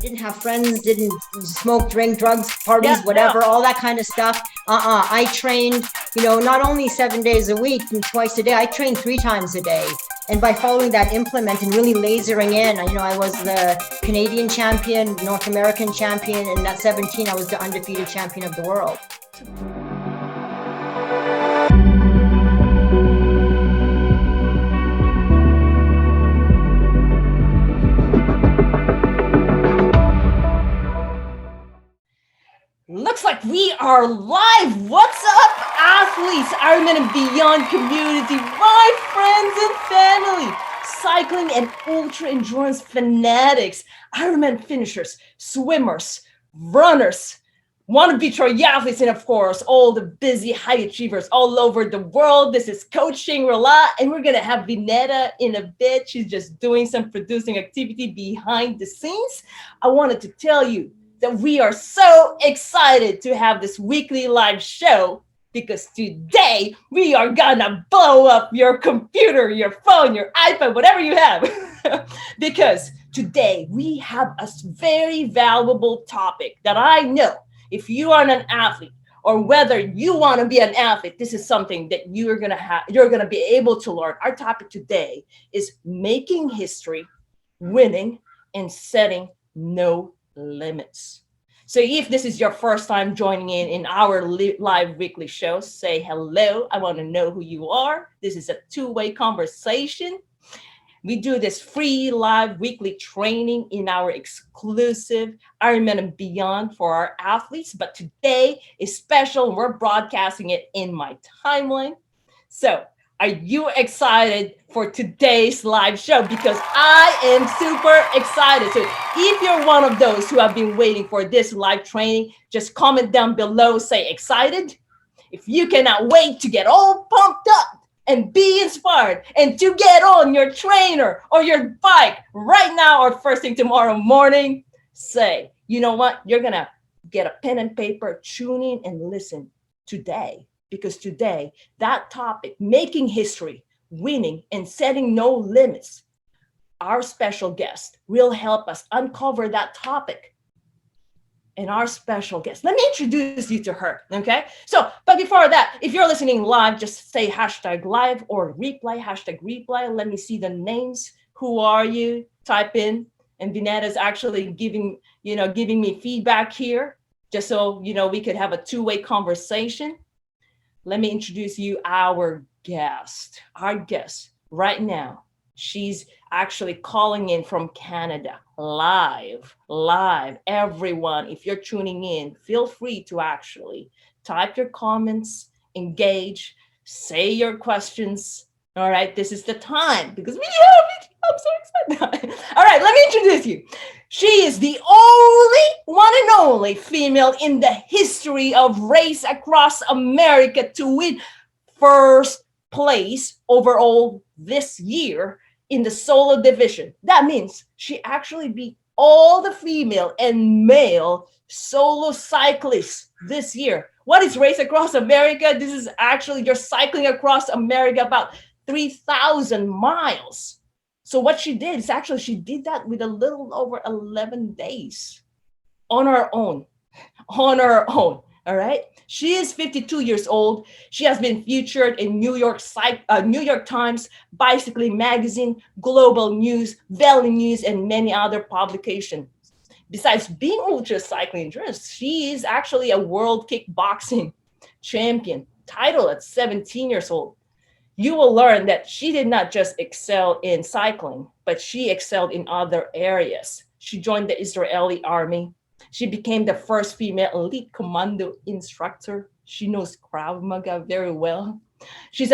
didn't have friends, didn't smoke, drink, drugs, parties, whatever, all that kind of stuff. I trained, not only 7 days a week and twice a day, I trained 3 times a day. And by following that implement and really lasering in, I was the Canadian champion, North American champion, and at 17, I was the undefeated champion of the world. Looks like we are live. What's up, athletes, Ironman and Beyond community, my friends and family, cycling and ultra endurance fanatics, Ironman finishers, swimmers, runners, wannabe triathletes, and of course, all the busy high achievers all over the world. This is Coach Shangri-La, and we're going to have Vineta in a bit. She's just doing some producing activity behind the scenes. I wanted to tell you that we are so excited to have this weekly live show because today we are gonna blow up your computer, your phone, your iPad, whatever you have. Because today we have a very valuable topic that I know if you are an athlete or whether you want to be an athlete, this is something that you're gonna be able to learn. Our topic today is making history, winning, and setting no limits. So if this is your first time joining in our live weekly show, say hello. I want to know who you are. This is a two-way conversation. We do this free live weekly training in our exclusive Ironman and Beyond for our athletes. But today is special. We're broadcasting it in my timeline. So are you excited for today's live show? Because I am super excited. So if you're one of those who have been waiting for this live training, just comment down below, say excited. If you cannot wait to get all pumped up and be inspired and to get on your trainer or your bike right now or first thing tomorrow morning, say, you know what? You're going to get a pen and paper, tune in and listen today. Because today, that topic, making history, winning, and setting no limits, our special guest will help us uncover that topic. And our special guest, let me introduce you to her, okay? So, but before that, if you're listening live, just say hashtag live or replay, hashtag replay. Let me see the names. Who are you? Type in. And Vineta is actually giving me feedback here, just so, we could have a two-way conversation. Let me introduce you our guest. Our guest right now, she's actually calling in from Canada, live. Everyone, if you're tuning in, feel free to actually type your comments, engage, say your questions. All right, this is the time because I'm so excited. All right, let me introduce you. She is the one and only female in the history of race across America to win first place overall this year in the solo division. That means she actually beat all the female and male solo cyclists this year. What is Race Across America? This is actually you're cycling across America about 3,000 miles. So what she did is actually she did that with a little over 11 days on her own. All right. She is 52 years old. She has been featured in New York Times, Bicycling Magazine, Global News, Valley News, and many other publications. Besides being ultra cycling endurance, she is actually a world kickboxing champion, title at 17 years old. You will learn that she did not just excel in cycling, but she excelled in other areas. She joined the Israeli army. She became the first female elite Commando instructor. She knows Krav Maga very well. She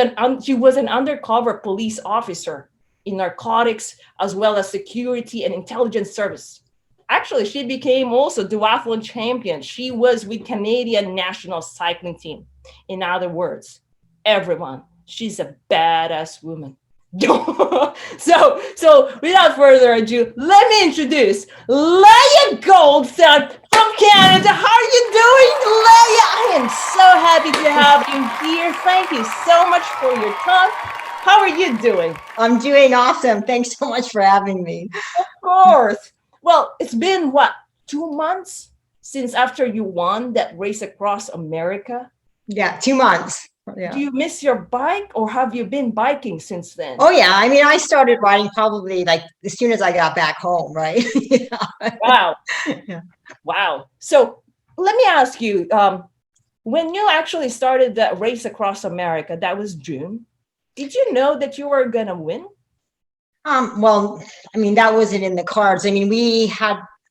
was an undercover police officer in narcotics, as well as security and intelligence service. Actually, she became also duathlon champion. She was with Canadian national cycling team. In other words, everyone, she's a badass woman. So without further ado, let me introduce Leah Goldstein from Canada. How are you doing, Leah? I am so happy to have you here. Thank you so much for your time. How are you doing? I'm doing awesome. Thanks so much for having me. Of course. Well, it's been what, 2 months since after you won that race across America? Yeah, 2 months. Yeah. Do you miss your bike, or have you been biking since then? Oh yeah, I mean, I started riding probably like as soon as I got back home, right? Yeah. Wow. Yeah. Wow. So let me ask you, when you actually started that race across America, that was June, did you know that you were going to win? Well, I mean, that wasn't in the cards. I mean,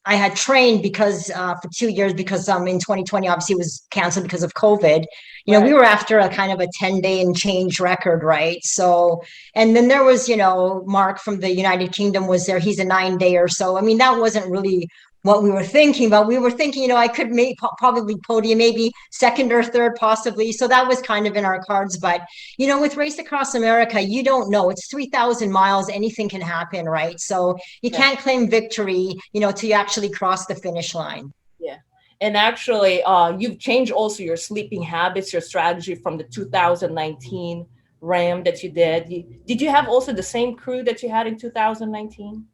I had trained because for 2 years because in 2020 obviously it was canceled because of COVID. You know, we were after a kind of a 10-day and change record, right? So, and then there was, you know, Mark from the United Kingdom was there. He's a 9-day or so. I mean, that wasn't really what we were thinking, but we were thinking, you know, I could probably podium, maybe second or third, possibly. So that was kind of in our cards. But, you know, with Race Across America, you don't know. It's 3,000 miles. Anything can happen, right? So you can't claim victory, you know, till you actually cross the finish line. Yeah. And actually, you've changed also your sleeping habits, your strategy from the 2019 RAAM that you did. Did you have also the same crew that you had in 2019?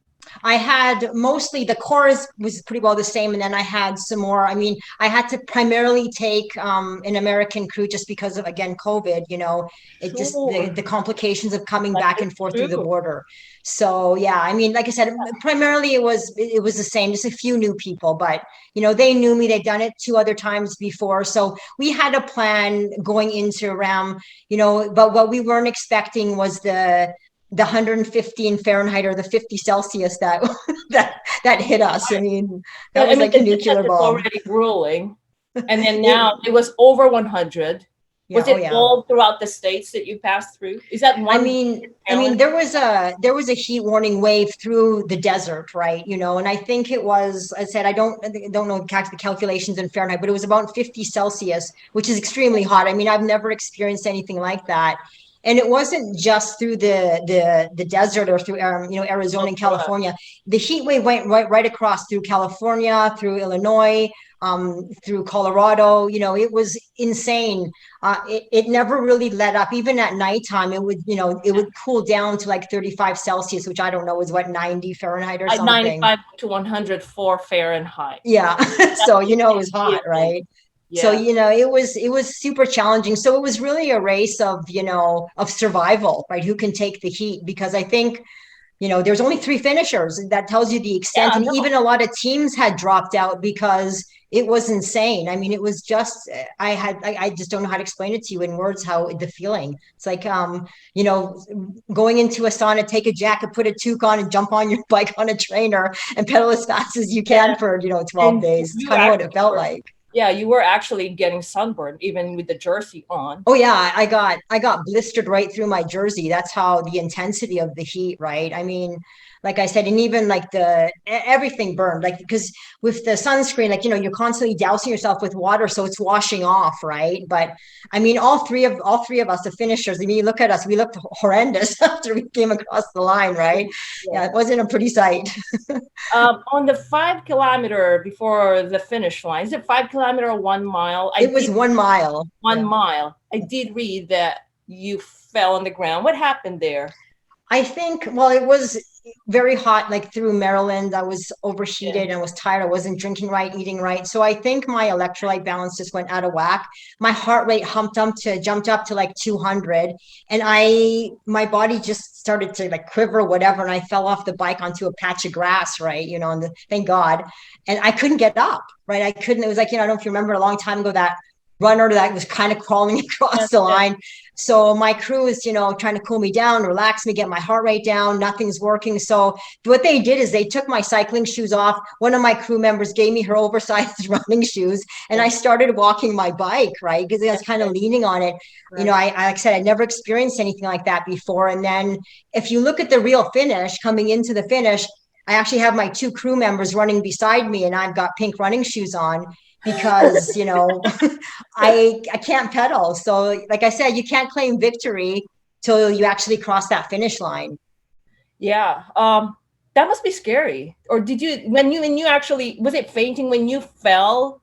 I had mostly the chorus was pretty well the same. And then I had some more. I mean, I had to primarily take an American crew just because of, again, COVID, you know, it just the complications of coming back and forth through the border. So, yeah, I mean, like I said, primarily it was the same, just a few new people, but, you know, they knew me. They'd done it 2 other times before. So we had a plan going into RAAM, you know, but what we weren't expecting was the 115 Fahrenheit or the 50 Celsius that hit us. I mean, that was like a nuclear bomb. It's already grueling. And then now it was over 100. Was it all throughout the states that you passed through? Is that one? I mean, there was a heat warning wave through the desert, right? You know, and I think it was, I said, I don't know the calculations in Fahrenheit, but it was about 50 Celsius, which is extremely hot. I mean, I've never experienced anything like that. And it wasn't just through the desert or through you know, Arizona and California. The heat wave went right across through California, through Illinois, through Colorado. You know, it was insane. It never really let up. Even at nighttime, it would, you know, it would cool down to like 35 Celsius, which I don't know is what, 90 Fahrenheit or something. 95 to 104 Fahrenheit. Yeah. So, you know, it was hot, right? Yeah. So, you know, it was super challenging. So it was really a race of, you know, of survival, right? Who can take the heat? Because I think, you know, there's only 3 finishers. That tells you the extent. And even a lot of teams had dropped out because it was insane. I mean, it was just, I just don't know how to explain it to you in words, how the feeling. It's like, you know, going into a sauna, take a jacket, put a toque on and jump on your bike on a trainer and pedal as fast as you can for, you know, 12 days. It's kind of what it felt like. Yeah, you were actually getting sunburned even with the jersey on. Oh yeah, I got blistered right through my jersey. That's how the intensity of the heat, right? I mean, like I said, and even like everything burned, like, because with the sunscreen, like, you know, you're constantly dousing yourself with water, so it's washing off, right? But I mean, all three of us, the finishers, I mean, you look at us, we looked horrendous after we came across the line, right? Yeah, it wasn't a pretty sight. On the 5 kilometer before the finish line, is it 5 kilometer or 1 mile? It was 1 mile. 1 mile. I did read that you fell on the ground. What happened there? I think, well, it was very hot, like through Maryland. I was overheated and I was tired. I wasn't drinking right, eating right. So I think my electrolyte balance just went out of whack. My heart rate jumped up to like 200. And my body just started to like quiver or whatever. And I fell off the bike onto a patch of grass, right? You know, and thank God. And I couldn't get up, right? I couldn't, it was like, you know, I don't know if you remember a long time ago, that runner that was kind of crawling across the line. So my crew is, you know, trying to cool me down, relax me, get my heart rate down. Nothing's working. So what they did is they took my cycling shoes off. One of my crew members gave me her oversized running shoes, and I started walking my bike, right? Because I was kind of leaning on it. Right. You know, like I said, I never experienced anything like that before. And then if you look at the real finish, coming into the finish, I actually have my 2 crew members running beside me, and I've got pink running shoes on. Because, you know, I can't pedal. So like I said, you can't claim victory till you actually cross that finish line. Yeah. That must be scary. Or did you, when you actually, was it fainting when you fell?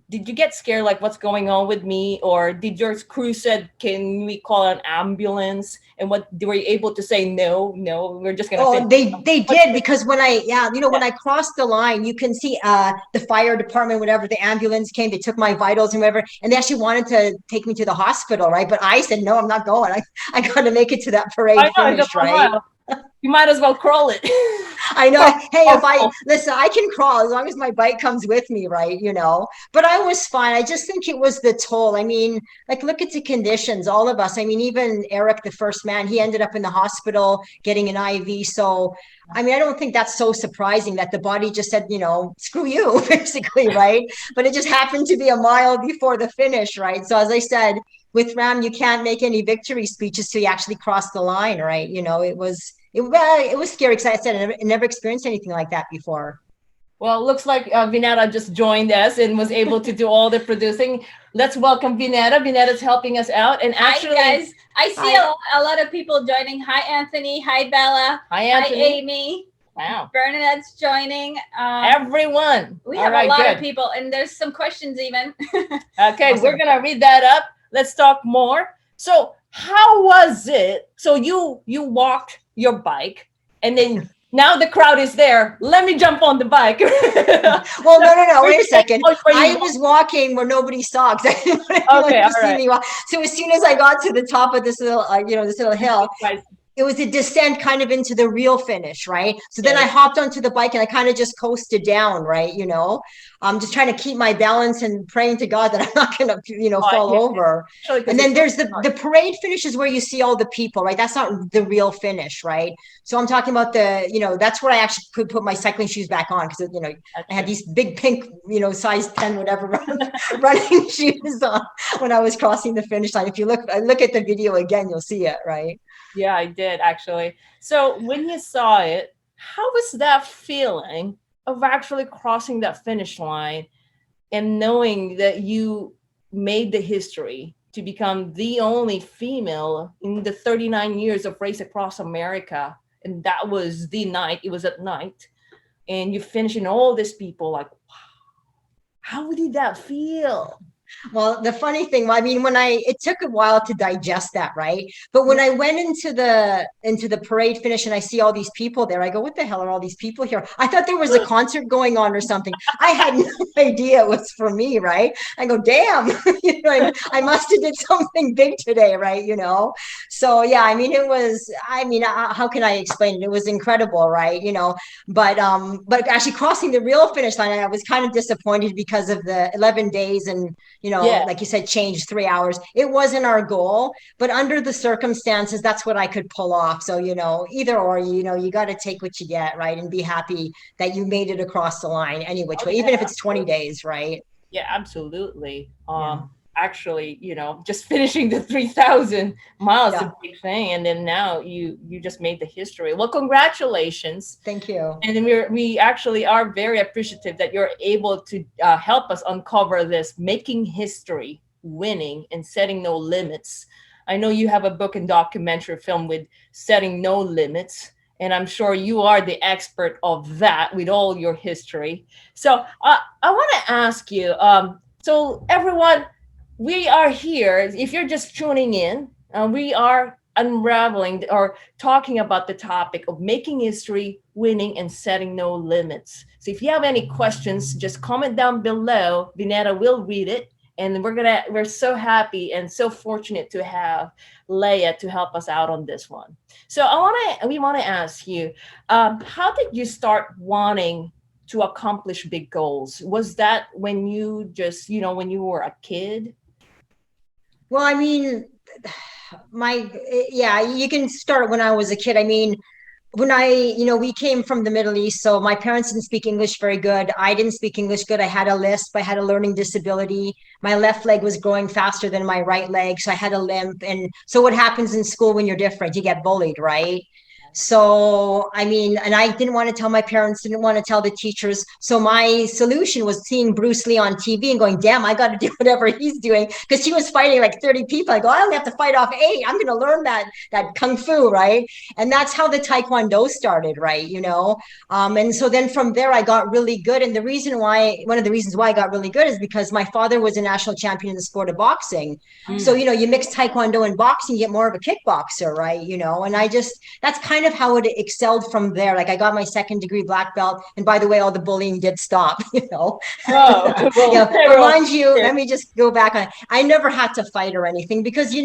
did you get scared, like what's going on with me? Or did your crew said, can we call an ambulance? And what were you able to say? No, we're just going to Oh, finish. they did, because when when I crossed the line, you can see the fire department, whatever, the ambulance came, they took my vitals and whatever, and they actually wanted to take me to the hospital, right? But I said, no, I'm not going. I got to make it to that parade finish, right? You might as well crawl it. I know. Hey, listen, I can crawl as long as my bike comes with me, right? But I was fine. I just think it was the toll. I mean, like, look at the conditions, all of us. I mean, even Eric, the first man, he ended up in the hospital getting an IV. So, I mean, I don't think that's so surprising that the body just said, screw you, basically, right? But it just happened to be a mile before the finish, right? So, as I said, with RAAM, you can't make any victory speeches till you actually cross the line, right? It was scary, because I said I never experienced anything like that before. Well, it looks like Vineta just joined us and was able to do all the producing. Let's welcome Vineta. Vineta's helping us out. And actually, hi guys, I see a lot of people joining. Hi Anthony, hi Bella, hi Anthony. Hi Amy. Wow. Bernadette's joining. Everyone. We have a lot of people, and there's some questions even. Okay, awesome. We're going to read that up. Let's talk more. So how was it? So you walked your bike, and then now the crowd is there. Let me jump on the bike. Well, no. Wait a second. I was walking where nobody saw. Okay, all right. So as soon as I got to the top of this little, this little hill, it was a descent kind of into the real finish, right? So then I hopped onto the bike and I kind of just coasted down, right? I'm just trying to keep my balance and praying to God that I'm not going to, fall over. And then there's the parade finish is where you see all the people, right? That's not the real finish, right? So I'm talking about that's where I actually could put my cycling shoes back on, because, I had these big pink, size 10, whatever, running shoes on when I was crossing the finish line. If you look at the video again, you'll see it, right? Yeah, I did actually. So when you saw it, how was that feeling of actually crossing that finish line and knowing that you made the history to become the only female in the 39 years of race across America? And that was the night, it was at night, and you finishing all these people, like, wow, how did that feel? Well, the funny thing, I mean, it took a while to digest that, right? But when I went into the parade finish and I see all these people there, I go, what the hell are all these people here? I thought there was a concert going on or something. I had no idea it was for me, right? I go, damn, I must have did something big today, right? So yeah, I mean, how can I explain it? It was incredible, right? But actually crossing the real finish line, I was kind of disappointed because of the 11 days and, like you said, changed 3 hours. It wasn't our goal, but under the circumstances, that's what I could pull off. So, either or, you got to take what you get, right? And be happy that you made it across the line any which way, even if it's 20 days, right? Yeah, absolutely. Actually, just finishing the 3,000 miles is a big thing. And then now you just made the history. Well, congratulations. Thank you. And then we actually are very appreciative that you're able to help us uncover this, making history, winning, and setting no limits. I know you have a book and documentary film with Setting No Limits, and I'm sure you are the expert of that with all your history. So I want to ask you, so everyone, we are here. If you're just tuning in, we are unraveling or talking about the topic of making history, winning, and setting no limits. So if you have any questions, just comment down below. Vineta will read it. And we're so happy and so fortunate to have Leah to help us out on this one. So we want to ask you, how did you start wanting to accomplish big goals? Was that when you just, when you were a kid? Well, I mean, you can start when I was a kid. I mean, when we came from the Middle East, so my parents didn't speak English very good. I didn't speak English good. I had a lisp. I had a learning disability. My left leg was growing faster than my right leg, so I had a limp. And so what happens in school when you're different? You get bullied, right? So, I mean, and I didn't want to tell my parents, didn't want to tell the teachers. So my solution was seeing Bruce Lee on TV and going, damn, I got to do whatever he's doing. Because he was fighting like 30 people. I go, I only have to fight off 8. I'm going to learn that Kung Fu, right? And that's how the Taekwondo started, right? And so then from there, I got really good. And one of the reasons why I got really good is because my father was a national champion in the sport of boxing. So, you mix Taekwondo and boxing, you get more of a kickboxer, right? And that's kind of how it excelled from there. Like I got my 2nd degree black belt. And by the way, all the bullying did stop, Oh, well, but mind you, let me just go back on it. I never had to fight or anything because,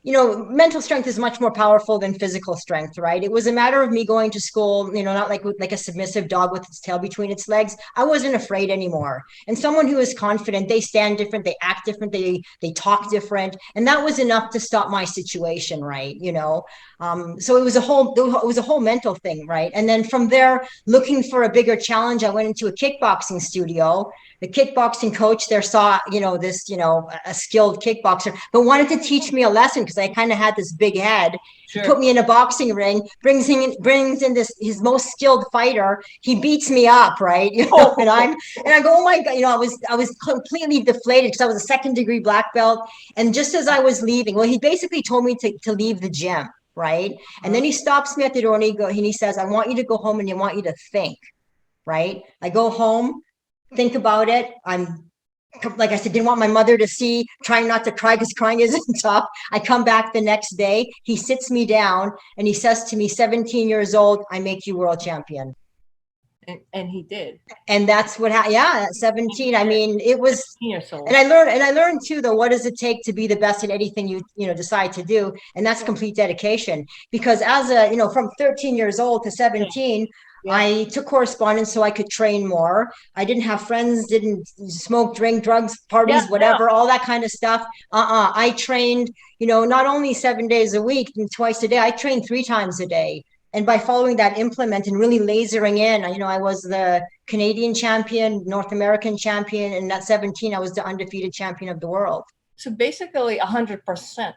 mental strength is much more powerful than physical strength, right? It was a matter of me going to school, not like a submissive dog with its tail between its legs. I wasn't afraid anymore. And someone who is confident, they stand different, they act different, they talk different. And that was enough to stop my situation, right? So it was a whole mental thing, right? And then from there, looking for a bigger challenge, I went into a kickboxing studio. The kickboxing coach there saw, a skilled kickboxer, but wanted to teach me a lesson because I kind of had this big head. Sure. He put me in a boxing ring, brings in his most skilled fighter. He beats me up, right? And I go, oh my God, I was completely deflated because I was a 2nd degree black belt. And just as I was leaving, well, he basically told me to leave the gym, right? And then he stops me at the door and he says, I want you to go home and I want you to think, right? I go home, think about it. I'm, like I said, didn't want my mother to see, trying not to cry because crying isn't tough. I come back the next day. He sits me down and he says to me, 17 years old, I make you world champion. And he did. And that's what happened. Yeah, at 17. I mean, it was, and I learned too, though, what does it take to be the best at anything you decide to do? And that's complete dedication. Because from 13 years old to 17, I took correspondence so I could train more. I didn't have friends, didn't smoke, drink, drugs, parties, whatever, all that kind of stuff. I trained, not only 7 days a week and twice a day, I trained 3 times a day. And by following that implement and really lasering in, I was the Canadian champion, North American champion, and at 17, I was the undefeated champion of the world. So basically 100%.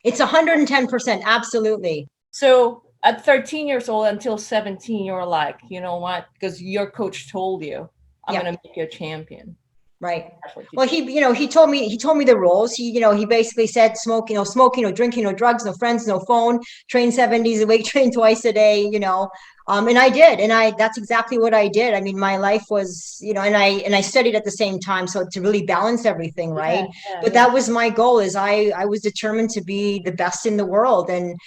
It's 110%, absolutely. So at 13 years old until 17, you're like, you know what? Because your coach told you, I'm going to make you a champion. Right. Well, he told me the rules. He basically said smoke, drinking, no drugs, no friends, no phone, train 7 days a week, train twice a day, and I did. And that's exactly what I did. I mean, my life was, and I studied at the same time. So to really balance everything. Right. But that was my goal is I was determined to be the best in the world. And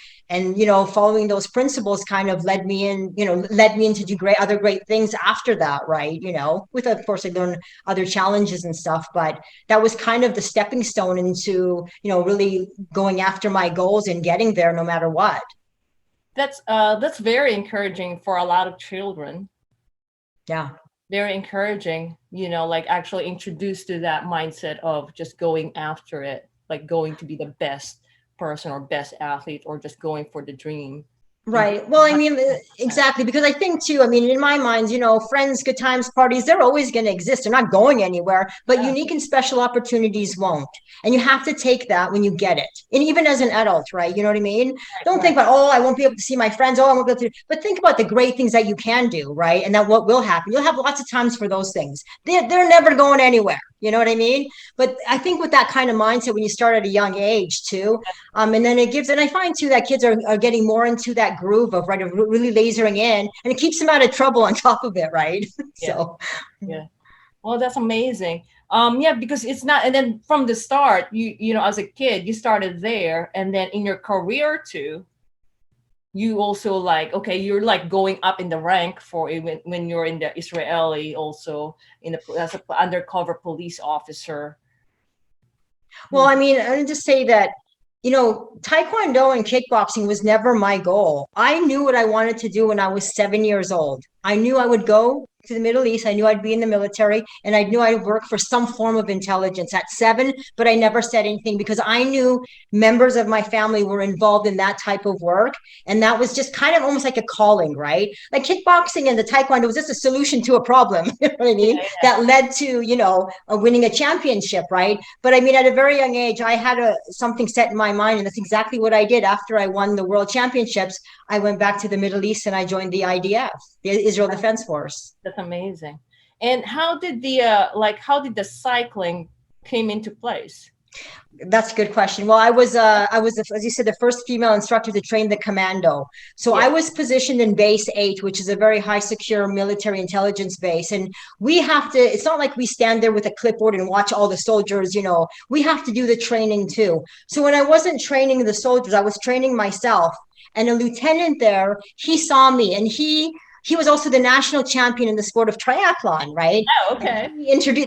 following those principles kind of led me into do other great things after that. Right. With, of course, I learned other challenges and stuff, but that was kind of the stepping stone into, really going after my goals and getting there no matter what. That's very encouraging for a lot of children. Yeah. Very encouraging, like actually introduced to that mindset of just going after it, like going to be the best person or best athlete or just going for the dream. Right. Well, I mean, exactly. Because I think too, I mean, in my mind, friends, good times, parties, they're always going to exist. They're not going anywhere, but unique and special opportunities won't. And you have to take that when you get it. And even as an adult, right? You know what I mean? Don't think about, I won't be able to see my friends. I won't be able to, but think about the great things that you can do, right? And that what will happen. You'll have lots of times for those things. They're never going anywhere. You know what I mean? But I think with that kind of mindset, when you start at a young age too, and then and I find too that kids are getting more into that groove of really lasering in, and it keeps them out of trouble on top of it, right? So, well, that's amazing. Because it's not, and then from the start, you as a kid, you started there, and then in your career too, you also you're like going up in the rank for when you're in the Israeli, also as an undercover police officer. Well, I mean, I would just say that, Taekwondo and kickboxing was never my goal. I knew what I wanted to do when I was 7 years old. I knew I would go to the Middle East. I knew I'd be in the military, and I knew I'd work for some form of intelligence at 7, but I never said anything because I knew members of my family were involved in that type of work. And that was just kind of almost like a calling, right? Like kickboxing and the taekwondo was just a solution to a problem, you know what I mean? That led to, winning a championship, right? But I mean, at a very young age, I had something set in my mind, and that's exactly what I did. After I won the world championships, I went back to the Middle East and I joined the IDF, the Israel Defense Force. That's amazing. And how did the cycling came into place? That's a good question. Well, I was, as you said, the first female instructor to train the Commando. So I was positioned in base 8, which is a very high secure military intelligence base. And we have to, it's not like we stand there with a clipboard and watch all the soldiers, we have to do the training too. So when I wasn't training the soldiers, I was training myself. And a lieutenant there, he saw me, and he was also the national champion in the sport of triathlon, right? Oh, okay.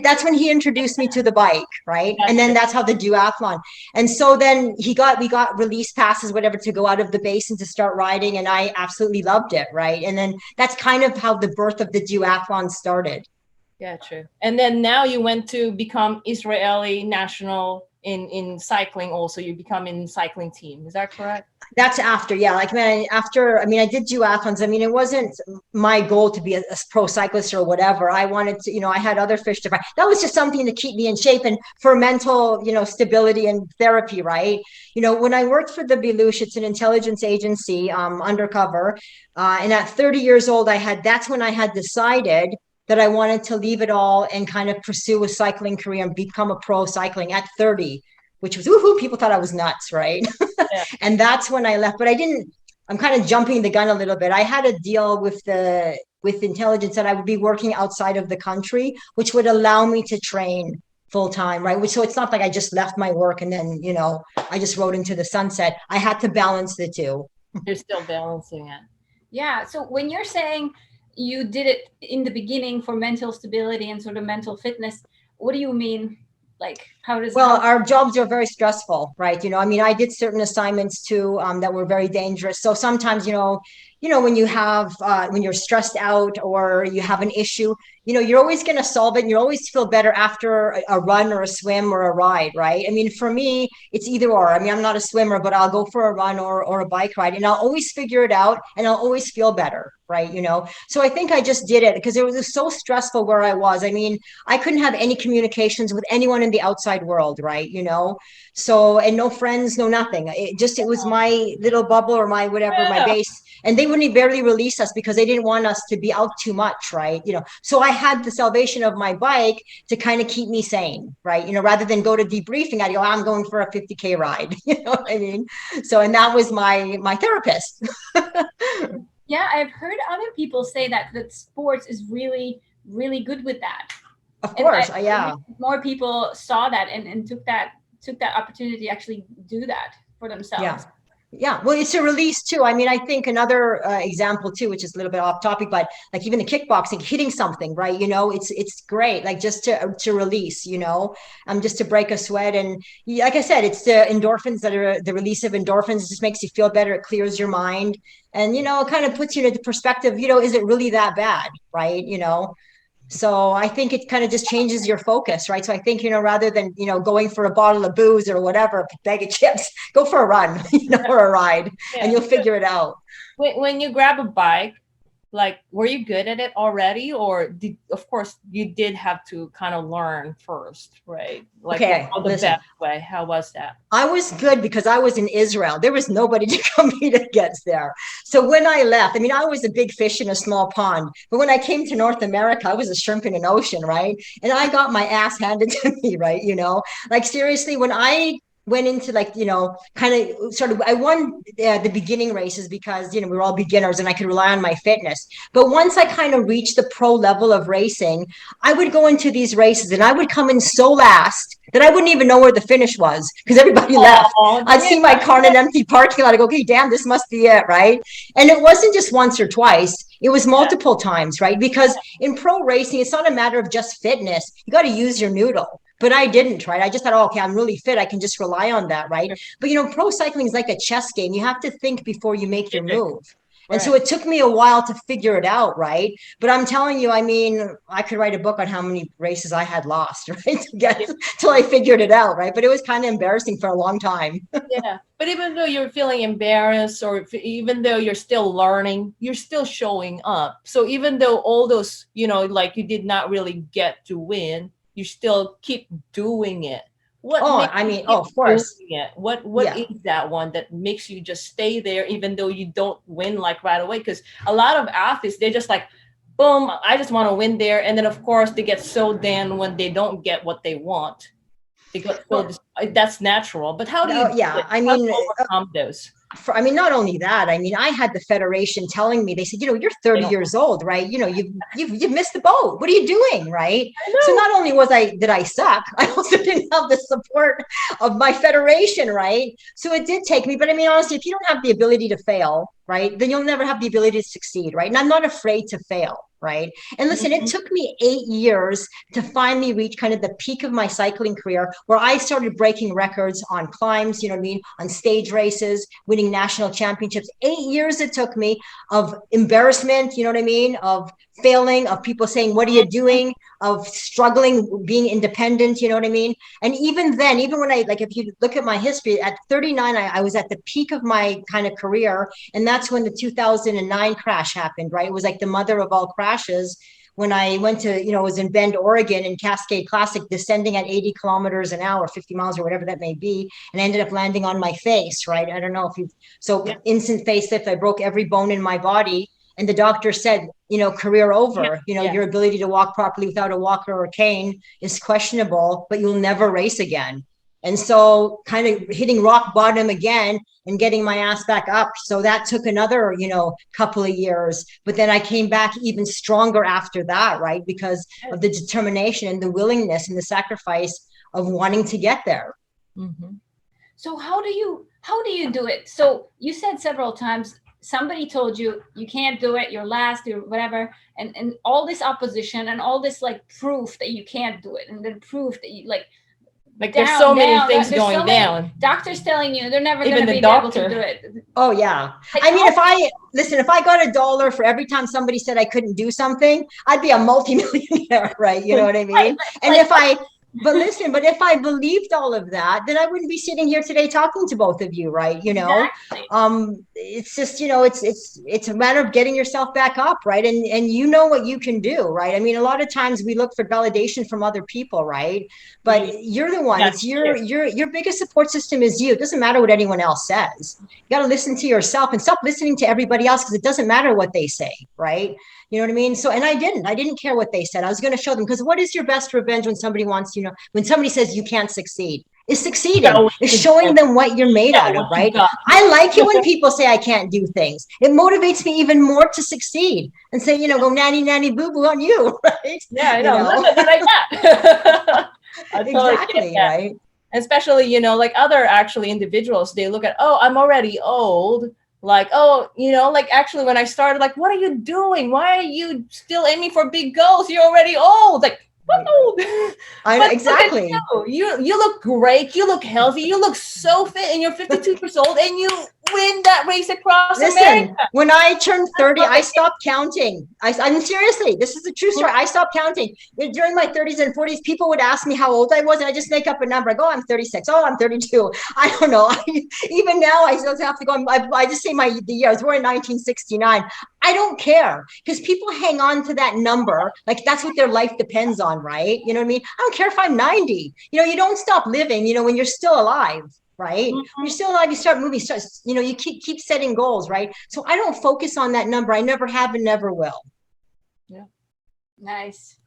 That's when he introduced me to the bike, right? And then that's how the duathlon. And so then we got release passes, whatever, to go out of the base and to start riding. And I absolutely loved it, right? And then that's kind of how the birth of the duathlon started. Yeah, true. And then now you went to become Israeli national in cycling also. You become in cycling team. Is that correct? That's after, yeah. Like, man, I did duathlons. I mean, it wasn't my goal to be a pro cyclist or whatever. I wanted to, I had other fish to fry. That was just something to keep me in shape and for mental, stability and therapy, right? When I worked for the Belush, it's an intelligence agency, undercover. And at 30 years old, that's when I had decided that I wanted to leave it all and kind of pursue a cycling career and become a pro cycling at 30, which was, woohoo, people thought I was nuts, right? Yeah. And that's when I left, but I'm kind of jumping the gun a little bit. I had a deal with intelligence that I would be working outside of the country, which would allow me to train full time, right? So it's not like I just left my work and then, I just rode into the sunset. I had to balance the two. You're still balancing it. Yeah. So when you're saying you did it in the beginning for mental stability and sort of mental fitness, what do you mean? Like, our jobs are very stressful, right? I did certain assignments too that were very dangerous. So sometimes, when you're stressed out or you have an issue, you're always going to solve it. And you always feel better after a run or a swim or a ride, right? I mean, for me, it's either or. I mean, I'm not a swimmer, but I'll go for a run or a bike ride, and I'll always figure it out and I'll always feel better, right? So I think I just did it because it was so stressful where I was. I mean, I couldn't have any communications with anyone in the outside world, right? So, and no friends, no nothing. It was my little bubble or my whatever, my base. And they wouldn't barely release us because they didn't want us to be out too much, right? So I had the salvation of my bike to kind of keep me sane, right? Rather than go to debriefing, I'd go, I'm going for a 50K ride. You know what I mean? So, and that was my therapist. Yeah, I've heard other people say that sports is really, really good with that. Of course, yeah. More people saw that and took that opportunity to actually do that for themselves. Yeah. Yeah, well, it's a release too. I mean, I think another example too, which is a little bit off topic, but like even the kickboxing, hitting something, right? It's great, like just to release, just to break a sweat. And like I said, it's the endorphins that are the release of endorphins. It just makes you feel better. It clears your mind, and it kind of puts you into perspective. Is it really that bad, right? So I think it kind of just changes your focus, right? So I think, rather than, going for a bottle of booze or whatever, a bag of chips, go for a run, or a ride, and you'll figure it out. When you grab a bike, like, were you good at it already? Or of course you did have to kind of learn first, right? Like, okay, the best way. How was that? I was good because I was in Israel. There was nobody to compete against there. So when I left, I was a big fish in a small pond. But when I came to North America, I was a shrimp in an ocean, right? And I got my ass handed to me, right? Like seriously, when I went into I won the beginning races because, we were all beginners and I could rely on my fitness. But once I kind of reached the pro level of racing, I would go into these races and I would come in so last that I wouldn't even know where the finish was because everybody left. I'd see my car in an empty parking lot. I go, okay, damn, this must be it, right? And it wasn't just once or twice. It was multiple times, right? Because in pro racing, it's not a matter of just fitness. You got to use your noodle. But I didn't, right? I just thought, oh, okay, I'm really fit. I can just rely on that, right? But, pro cycling is like a chess game. You have to think before you make your move. And so it took me a while to figure it out, right? But I'm telling you, I mean, I could write a book on how many races I had lost, right? To get till I figured it out, right? But it was kind of embarrassing for a long time. Yeah. But even though you're feeling embarrassed, or even though you're still learning, you're still showing up. So even though all those, you know, like you did not really get to win, you still keep doing it. What makes I you mean, keep of course. doing it? What Yeah. is that one that makes you just stay there even though you don't win like right away? Because a lot of athletes, they're just like, boom, I just want to win there. And then of course they get so down when they don't get what they want. They got so that's natural. But how do you do it? I How do mean, you overcome those? I mean, not only that, I mean, I had the federation telling me, they said, you know, you're 30 years old, right? You know, you've missed the boat. What are you doing? Right. So not only did I suck, I also didn't have the support of my federation. Right. So it did take me, but I mean, honestly, if you don't have the ability to fail, right, then you'll never have the ability to succeed. Right. And I'm not afraid to fail. Right. And listen, it took me 8 years to finally reach kind of the peak of my cycling career, where I started breaking records on climbs, you know what I mean, on stage races, winning national championships. 8 years it took me of embarrassment, you know what I mean, of failing, of people saying, what are you doing, of struggling, being independent, you know what I mean? And even then, even when if you look at my history, at 39, I was at the peak of my kind of career. And that's when the 2009 crash happened, right? It was like the mother of all crashes. When I went to, you know, was in Bend, Oregon in Cascade Classic, descending at 80 kilometers an hour, 50 miles or whatever that may be. And I ended up landing on my face, right? I don't know if instant facelift, I broke every bone in my body. And the doctor said, you know, career over, you know, your ability to walk properly without a walker or a cane is questionable, but you'll never race again. And so kind of hitting rock bottom again and getting my ass back up. So that took another, you know, couple of years. But then I came back even stronger after that, right? Because of the determination and the willingness and the sacrifice of wanting to get there. Mm-hmm. So how do you do it? So you said several times, somebody told you you can't do it, you're last, you're whatever, and all this opposition and all this like proof that you can't do it, and then proof that you like there's so many things there's going so many down. Doctors telling you they're never going to be able to do it. Oh yeah. I mean, if I got $1 for every time somebody said I couldn't do something, I'd be a multimillionaire, right? You know what I mean? And if I believed all of that, then I wouldn't be sitting here today talking to both of you, right? You know, it's just, you know, it's a matter of getting yourself back up, right? And you know what you can do, right? I mean, a lot of times we look for validation from other people, right? But you're the one. It's your biggest support system is you. It doesn't matter what anyone else says. You got to listen to yourself and stop listening to everybody else, because it doesn't matter what they say, right? You know what I mean? So, and I didn't care what they said. I was going to show them, because what is your best revenge when somebody wants, you know, when somebody says you can't succeed? Is succeeding, is showing them what you're made out of, right? I like it when people say I can't do things. It motivates me even more to succeed and say, you know, go nanny, nanny, boo, boo on you, right? Yeah, I know. Like that. Exactly, right? Especially, you know, like other actually individuals, they look at, oh, I'm already old. Like, oh, you know, like actually when I started, like, what are you doing? Why are you still aiming for big goals? You're already old. Like, exactly. You look great. You look healthy. You look so fit, and you're 52 years old, and you win that race across America. When I turned 30, I stopped counting. I'm seriously, this is a true story. I stopped counting. During my 30s and 40s, people would ask me how old I was, and I just make up a number. I go, I'm 36. Oh, I'm 32. I don't know. Even now, I still have to go. I just say the year. I was born in 1969. I don't care, because people hang on to that number like that's what their life depends on, right? You know what I mean? I don't care if I'm 90. You know, you don't stop living, you know, when you're still alive, right? When you're still alive, you start moving, you know, you keep setting goals, right? So I don't focus on that number. I never have and never will. Yeah. Nice.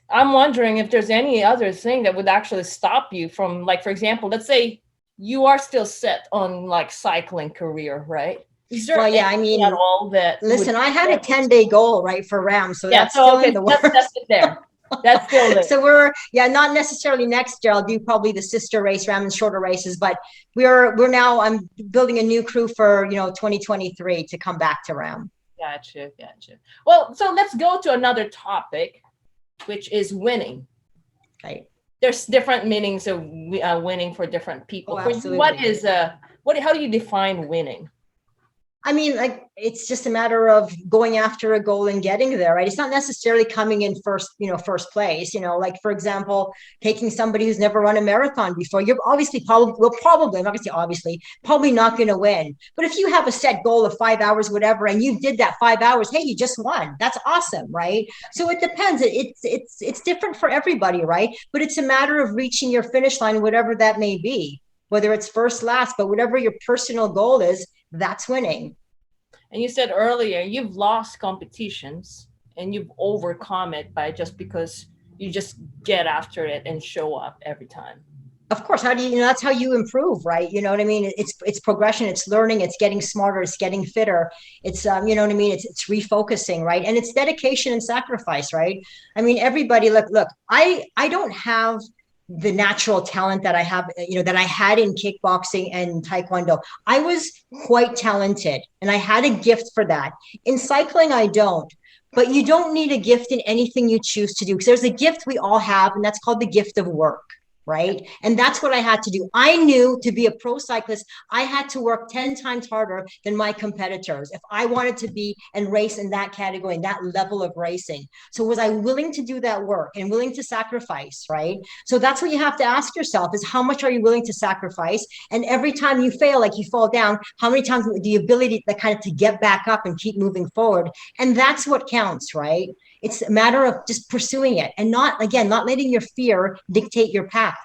I'm wondering if there's any other thing that would actually stop you from, like, for example, let's say you are still set on like cycling career, right? Well, yeah, I mean, at all that listen, I had a 10-day goal, right, for RAAM, so that's still in the works. That's it there. That's still there. So we're not necessarily next year. I'll do probably the sister race, RAAM, and shorter races, but we're now. I'm building a new crew for 2023 to come back to RAAM. Gotcha. Well, so let's go to another topic, which is winning. Right. There's different meanings of winning for different people. Oh, absolutely. How do you define winning? I mean, like, it's just a matter of going after a goal and getting there, right? It's not necessarily coming in first place, like, for example, taking somebody who's never run a marathon before. You're obviously I'm not gonna say obviously, probably not going to win. But if you have a set goal of 5 hours, whatever, and you did that 5 hours, hey, you just won. That's awesome, right? So it depends. It's different for everybody, right? But it's a matter of reaching your finish line, whatever that may be, whether it's first, last, but whatever your personal goal is, that's winning. And you said earlier, you've lost competitions and you've overcome it because you just get after it and show up every time. Of course, how do you know that's how you improve, right? You know what I mean? It's progression, it's learning, it's getting smarter, it's getting fitter. It's you know what I mean? It's refocusing, right? And it's dedication and sacrifice, right? I mean, everybody, look, I don't have the natural talent that I have, that I had in kickboxing and taekwondo. I was quite talented and I had a gift for that. In cycling, I don't. But you don't need a gift in anything you choose to do, because there's a gift we all have, and that's called the gift of work. Right. And that's what I had to do. I knew to be a pro cyclist, I had to work 10 times harder than my competitors if I wanted to be and race in that category, in that level of racing. So was I willing to do that work and willing to sacrifice? Right. So that's what you have to ask yourself, is how much are you willing to sacrifice? And every time you fail, like you fall down, how many times the ability to get back up and keep moving forward? And that's what counts. Right. It's a matter of just pursuing it and not letting your fear dictate your path.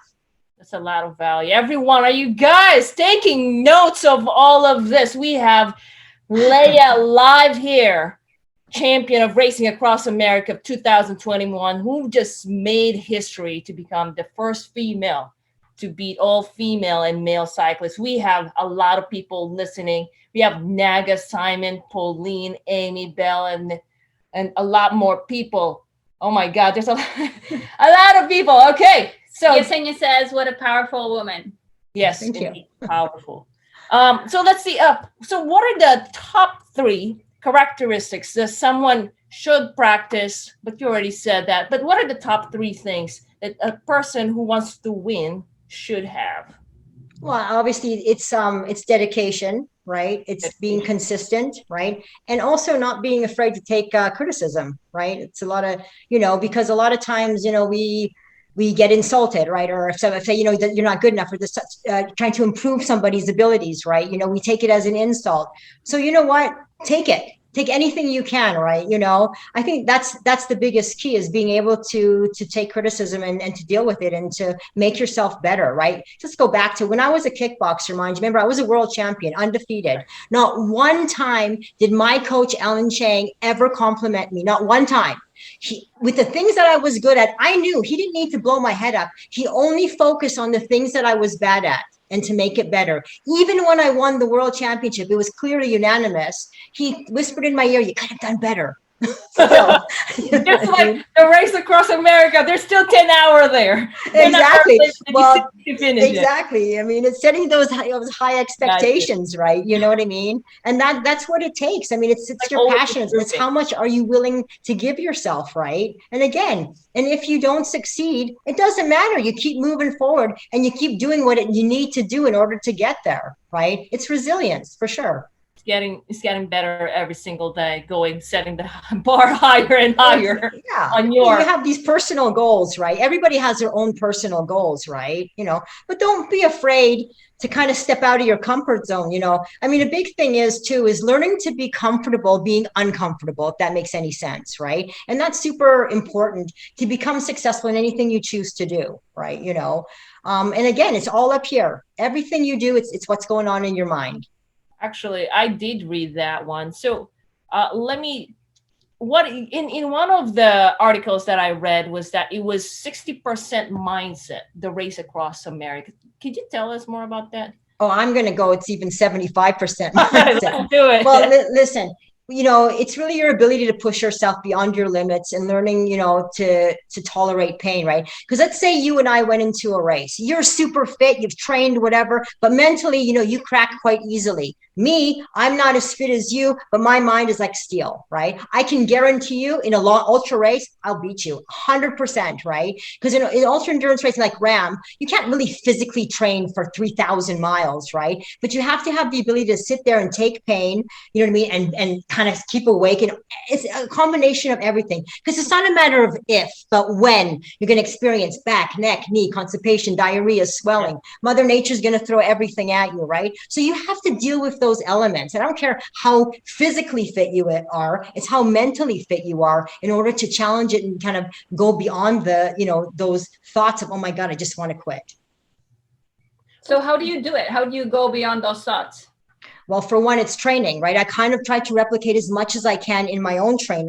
That's a lot of value. Everyone, are you guys taking notes of all of this? We have Leah live here, champion of racing across America of 2021, who just made history to become the first female to beat all female and male cyclists. We have a lot of people listening. We have Naga, Simon, Pauline, Amy, Bell, and a lot more people. Oh my God, there's a lot of people. Okay. So Yesenia says, what a powerful woman. Yes, indeed, powerful. So let's see. So what are the top 3 characteristics that someone should practice? But you already said that. But what are the top 3 things that a person who wants to win should have? Well, obviously it's dedication, right? It's being consistent, right? And also not being afraid to take criticism, right? It's a lot of, because a lot of times, we get insulted, right? Or if say, that you're not good enough, or this, trying to improve somebody's abilities, right? We take it as an insult. So you know what? Take it. Take anything you can, right? I think that's the biggest key, is being able to take criticism and to deal with it and to make yourself better, right? Just go back to when I was a kickboxer, mind you. Remember, I was a world champion, undefeated. Not one time did my coach, Alan Chang, ever compliment me. Not one time. With the things that I was good at, I knew he didn't need to blow my head up. He only focused on the things that I was bad at and to make it better. Even when I won the world championship, it was clearly unanimous. He whispered in my ear, you could have done better. So, just like the race across America, there's still 10 hours there. Exactly. Well, exactly. I mean, it's setting those high expectations, right? You know what I mean? And that's what it takes. I mean, it's like your passion. It's how much are you willing to give yourself, right? And again, and if you don't succeed, it doesn't matter. You keep moving forward and you keep doing what you need to do in order to get there, right? It's resilience for sure. It's getting better every single day, setting the bar higher and higher. Yeah. You have these personal goals, right? Everybody has their own personal goals, right? But don't be afraid to kind of step out of your comfort zone. I mean, a big thing is learning to be comfortable being uncomfortable, if that makes any sense, right? And that's super important to become successful in anything you choose to do, right? And again, it's all up here. Everything you do, it's what's going on in your mind. Actually, I did read that one. So in one of the articles that I read was that it was 60% mindset, the race across America. Could you tell us more about that? Oh, I'm going to go. It's even 75% mindset. Let's do it. Well, listen, it's really your ability to push yourself beyond your limits and learning, to tolerate pain, right? Because let's say you and I went into a race. You're super fit, you've trained, whatever, but mentally, you crack quite easily. Me, I'm not as fit as you, but my mind is like steel, right? I can guarantee you in a long ultra race, I'll beat you 100%, right? Because in ultra endurance racing like RAAM, you can't really physically train for 3,000 miles, right? But you have to have the ability to sit there and take pain, you know what I mean? And kind of keep awake. And it's a combination of everything, because it's not a matter of if, but when you're going to experience back, neck, knee, constipation, diarrhea, swelling. Mother Nature's going to throw everything at you, right? So you have to deal with those elements. And I don't care how physically fit you are, it's how mentally fit you are in order to challenge it and kind of go beyond the, those thoughts of, oh my God, I just want to quit. So how do you do it? How do you go beyond those thoughts? Well, for one, it's training, right? I kind of try to replicate as much as I can in my own training.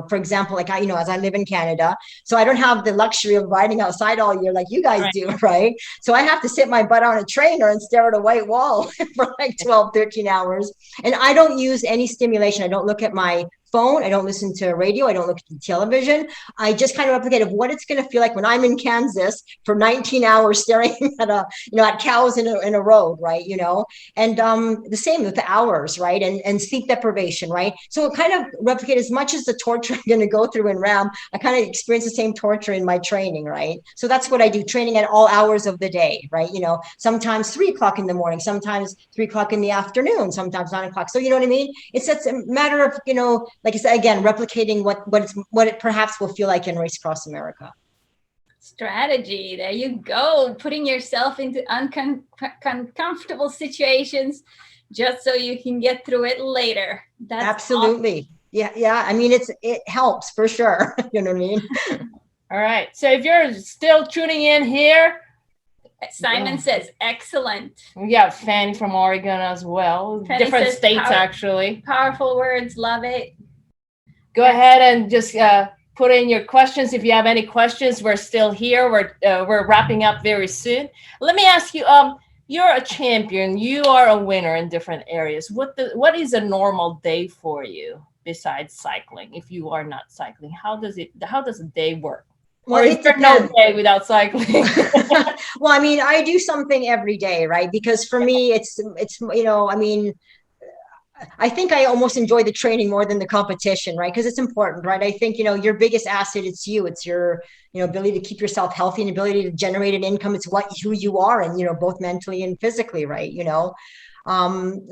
For example, like as I live in Canada, so I don't have the luxury of riding outside all year like you guys do, right? So I have to sit my butt on a trainer and stare at a white wall for like 12, 13 hours. And I don't use any stimulation. I don't look at my phone. I don't listen to radio. I don't look at television. I just kind of replicate of what it's going to feel like when I'm in Kansas for 19 hours staring at at cows in a road, right? And the same with the hours, right? And sleep deprivation, right? So it kind of replicate as much as the torture I'm going to go through in RAAM. I kind of experience the same torture in my training, right? So that's what I do, training at all hours of the day, right? Sometimes 3 o'clock in the morning, sometimes 3 o'clock in the afternoon, sometimes 9 o'clock. So you know what I mean? It's a matter of, like I said, again, replicating what it perhaps will feel like in Race Across America. Strategy. There you go. Putting yourself into uncomfortable situations just so you can get through it later. That's absolutely awesome. Yeah. I mean, it helps for sure. You know what I mean? All right. So if you're still tuning in here, Simon says, excellent. We got Fanny from Oregon as well. Fanny different states, actually. Powerful words. Love it. Go ahead and just put in your questions. If you have any questions, we're still here. We're wrapping up very soon. Let me ask you, you're a champion. You are a winner in different areas. What is a normal day for you besides cycling? If you are not cycling, how does a day work? Well, or is there no day without cycling? Well, I mean, I do something every day, right? Because for me, it's I think I almost enjoy the training more than the competition, right? Because it's important, right? I think, your biggest asset, it's you. It's your, ability to keep yourself healthy and ability to generate an income. It's who you are, and, both mentally and physically, right?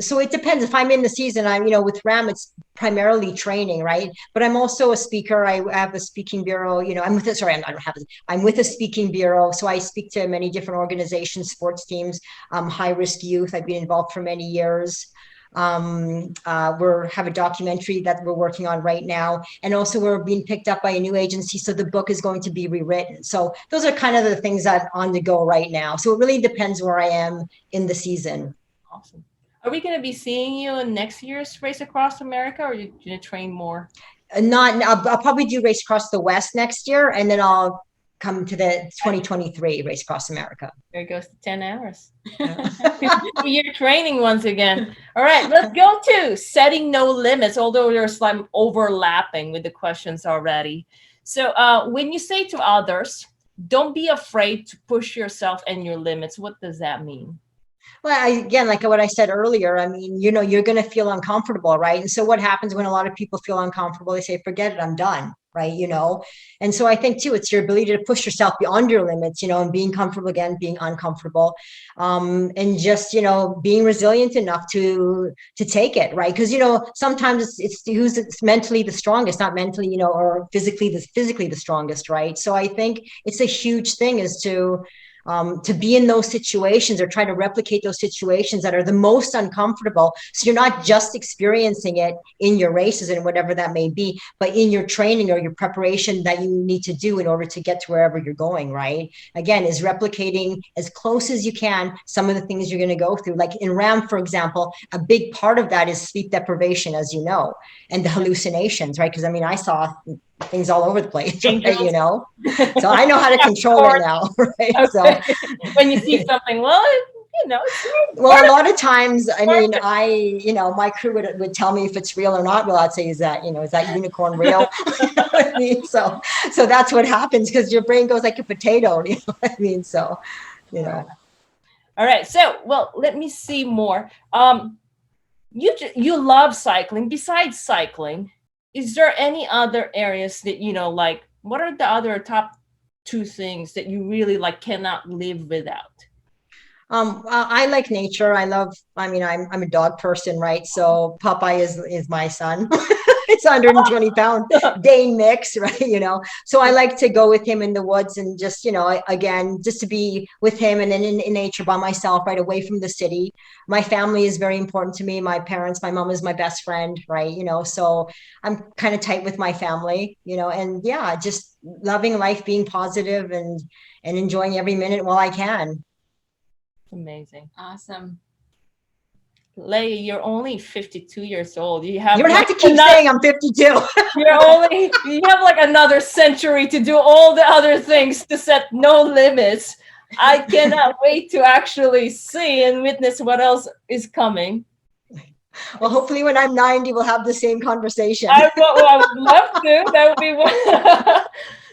So it depends. If I'm in the season, I'm, with RAAM, it's primarily training, right? But I'm also a speaker. I have a speaking bureau, I'm with a speaking bureau. So I speak to many different organizations, sports teams, high risk youth. I've been involved for many years. We have a documentary that we're working on right now, and also we're being picked up by a new agency, so the book is going to be rewritten. So those are kind of the things that are on the go right now. So it really depends where I am in the season. Awesome. Are we going to be seeing you in next year's Race Across America, or are you going to train more? I'll probably do Race Across the West next year, and then I'll come to the 2023 Race Across America. There goes to 10 hours. You're training once again. All right, let's go to setting no limits, although there's some overlapping with the questions already. So when you say to others, don't be afraid to push yourself and your limits, what does that mean? Well, again, like what I said earlier, I mean, you're going to feel uncomfortable, right? And so what happens when a lot of people feel uncomfortable? They say, forget it, I'm done, right? And so I think too, it's your ability to push yourself beyond your limits, and being comfortable again, being uncomfortable, and just, being resilient enough to take it, right? Because, sometimes it's who's mentally the strongest, not mentally, or physically the strongest, right? So I think it's a huge thing is to be in those situations or try to replicate those situations that are the most uncomfortable. So you're not just experiencing it in your races and whatever that may be, but in your training or your preparation that you need to do in order to get to wherever you're going, right? Again, is replicating as close as you can some of the things you're going to go through. Like in RAAM, for example, a big part of that is sleep deprivation, as you know, and the hallucinations, right? Because I mean, I saw things all over the place, right, so I know how to control it now, right? Okay. So when you see something, well, a lot of times, I mean, my crew would tell me if it's real or not. Well, I'd say, is that unicorn real? You know what I mean? So that's what happens, because your brain goes like a potato, you know what I mean? So, All right. So, well, let me see more. you love cycling. Besides cycling, is there any other areas that, like, what are the other top two things that you really like cannot live without? I like nature. I'm a dog person, right? So Popeye is my son. It's 120-pound Dane mix, right? So I like to go with him in the woods and just, again, just to be with him and then in nature by myself, right away from the city. My family is very important to me. My parents, my mom is my best friend, right? So I'm kind of tight with my family, and yeah, just loving life, being positive and enjoying every minute while I can. Amazing. Awesome. Leah, you're only 52 years old. You don't have to keep saying I'm 52. You have like another century to do all the other things to set no limits. I cannot wait to actually see and witness what else is coming. Well, hopefully when I'm 90, we'll have the same conversation. I would love to. That would be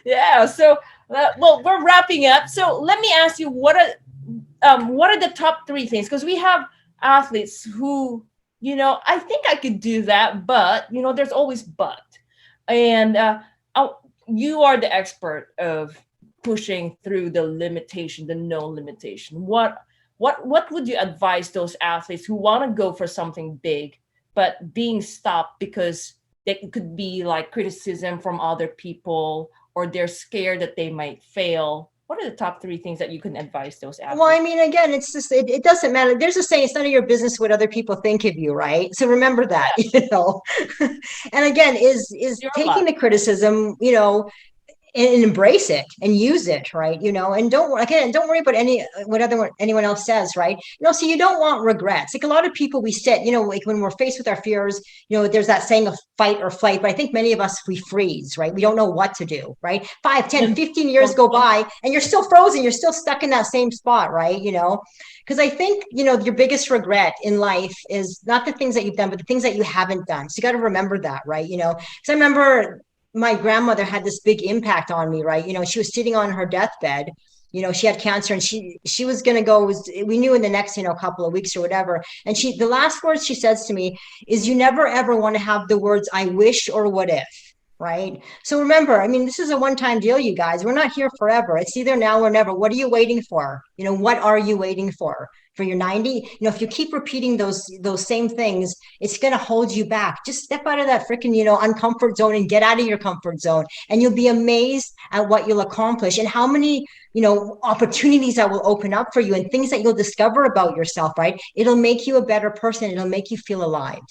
yeah. So, well, we're wrapping up. So let me ask you, what are the top three things? Because we have athletes who, I think I could do that, but there's always but. And you are the expert of pushing through the limitation, the no limitation. What would you advise those athletes who want to go for something big, but being stopped because there could be like criticism from other people, or they're scared that they might fail? What are the top three things that you can advise those athletes? Well, again, it's just, it doesn't matter. There's a saying, it's none of your business what other people think of you, right? So remember that, and again, is taking the criticism, and embrace it and use it, right? And don't worry about anyone else says, right? So you don't want regrets. Like a lot of people, we sit, like when we're faced with our fears, there's that saying of fight or flight, but I think many of us, we freeze, right? We don't know what to do, right? 5, 10, 15 years go by and you're still frozen. You're still stuck in that same spot, right? Because I think, your biggest regret in life is not the things that you've done, but the things that you haven't done. So you got to remember that, right? Because I remember my grandmother had this big impact on me, right? She was sitting on her deathbed, she had cancer and she was going to go, we knew in the next, couple of weeks or whatever. And the last words she says to me is, you never, ever want to have the words, I wish or what if, right? So remember, this is a one-time deal, you guys. We're not here forever. It's either now or never. What are you waiting for? What are you waiting for your 90? If you keep repeating those same things, it's going to hold you back. Just step out of that freaking, uncomfort zone and get out of your comfort zone. And you'll be amazed at what you'll accomplish and how many, opportunities that will open up for you and things that you'll discover about yourself, right? It'll make you a better person. It'll make you feel alive.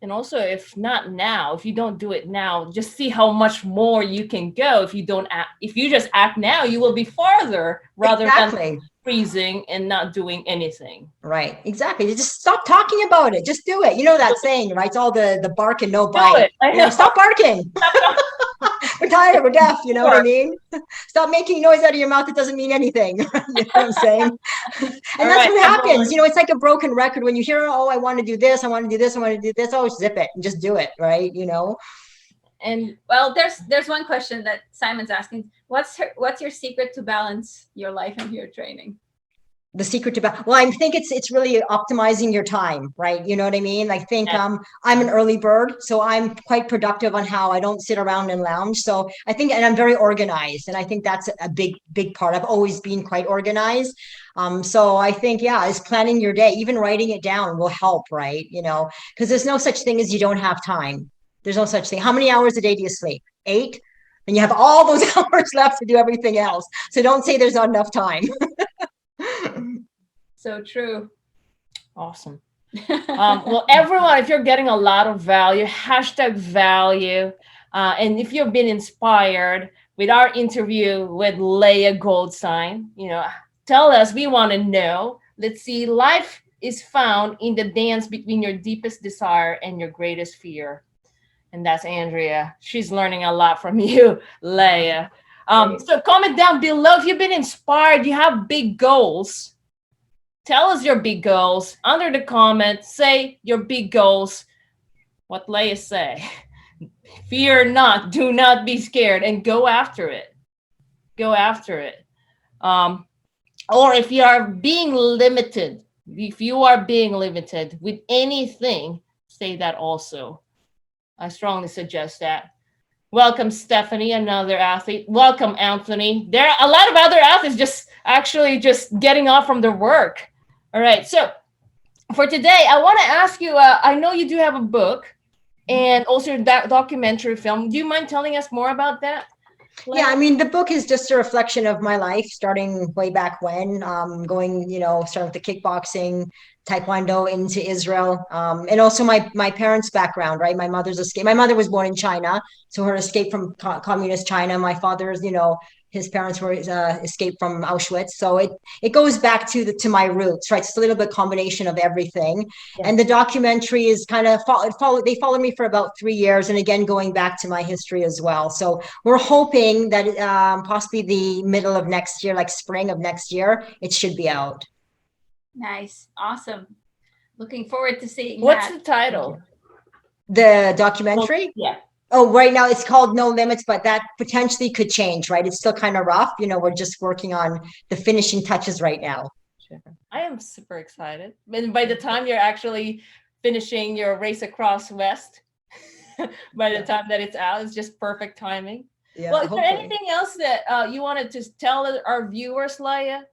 And also, if not now, if you don't do it now, just see how much more you can go. If you just act now, you will be farther rather than freezing and not doing anything. Right. Exactly. You just stop talking about it. Just do it. That saying, right? It's all the bark and no bite. Stop barking. We're tired. We're deaf. You know what I mean? Stop making noise out of your mouth. It doesn't mean anything. You know what I'm saying? And that's what happens. It's like a broken record. When you hear, oh, I want to do this. I want to do this. I want to do this. Oh, zip it and just do it. Right. And well, there's one question that Simon's asking. What's your secret to balance your life and your training? The secret to well, I think it's really optimizing your time, right? You know what I mean? I think I'm an early bird, so I'm quite productive on how I don't sit around and lounge. So I think, and I'm very organized, and I think that's a big part. I've always been quite organized. So I think, is planning your day, even writing it down will help, right? Because there's no such thing as you don't have time. There's no such thing. How many hours a day do you sleep? 8? And you have all those hours left to do everything else. So don't say there's not enough time. So true. Awesome. Well, everyone, if you're getting a lot of value, #value. And if you've been inspired with our interview with Leah Goldstein, tell us, we want to know. Let's see, life is found in the dance between your deepest desire and your greatest fear. And that's Andrea. She's learning a lot from you, Leah. So comment down below if you've been inspired, you have big goals. Tell us your big goals. Under the comment, say your big goals. What Leah say. Fear not, do not be scared, and go after it. Go after it. Or if you are being limited If you are being limited with anything, say that also. I strongly suggest that. Welcome, Stephanie, another athlete. Welcome, Anthony. There are a lot of other athletes just getting off from their work. All right. So for today, I want to ask you, I know you do have a book and also that documentary film. Do you mind telling us more about that? Yeah, I mean, the book is just a reflection of my life, starting way back when, going, starting with the kickboxing, taekwondo into Israel, and also my parents' background, right? My mother's escape. My mother was born in China, so her escape from communist China. My father's, his parents were escaped from Auschwitz, so it goes back to my roots, right? It's a little bit combination of everything. Yeah. And the documentary is kind of they followed me for about 3 years, and again going back to my history as well. So we're hoping that possibly the middle of next year, like spring of next year, it should be out. Nice, awesome. Looking forward to seeing. What's the title? The documentary? Yeah. Oh, right now it's called No Limits, but that potentially could change, right? It's still kind of rough. We're just working on the finishing touches right now. Sure. I am super excited. And by the time you're actually finishing your race across West, by the time that it's out, it's just perfect timing. Yeah, well, is there anything else that you wanted to tell our viewers, Leah?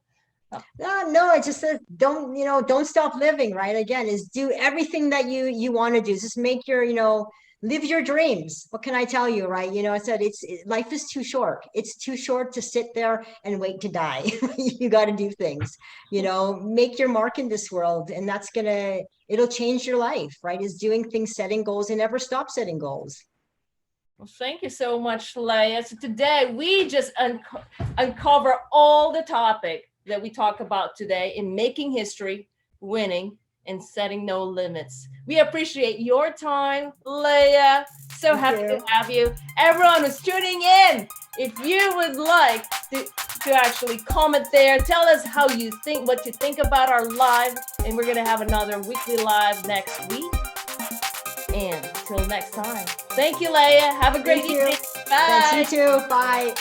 No, I just said don't stop living, right? Again, is do everything that you want to do. Just make your, live your dreams. What can I tell you, right? I said life is too short. It's too short to sit there and wait to die. You got to do things, make your mark in this world, and it'll change your life, right? Is doing things, setting goals, and never stop setting goals. Well, thank you so much, Leah. So today we just uncover all the topic that we talk about today in making history, winning, and setting no limits. We appreciate your time, Leah. So happy to have you. Everyone who's tuning in, if you would like to actually comment there, tell us how you think, what you think about our live, and we're going to have another weekly live next week. And till next time, thank you, Leah. Have a great evening. Bye. Thanks, you too. Bye.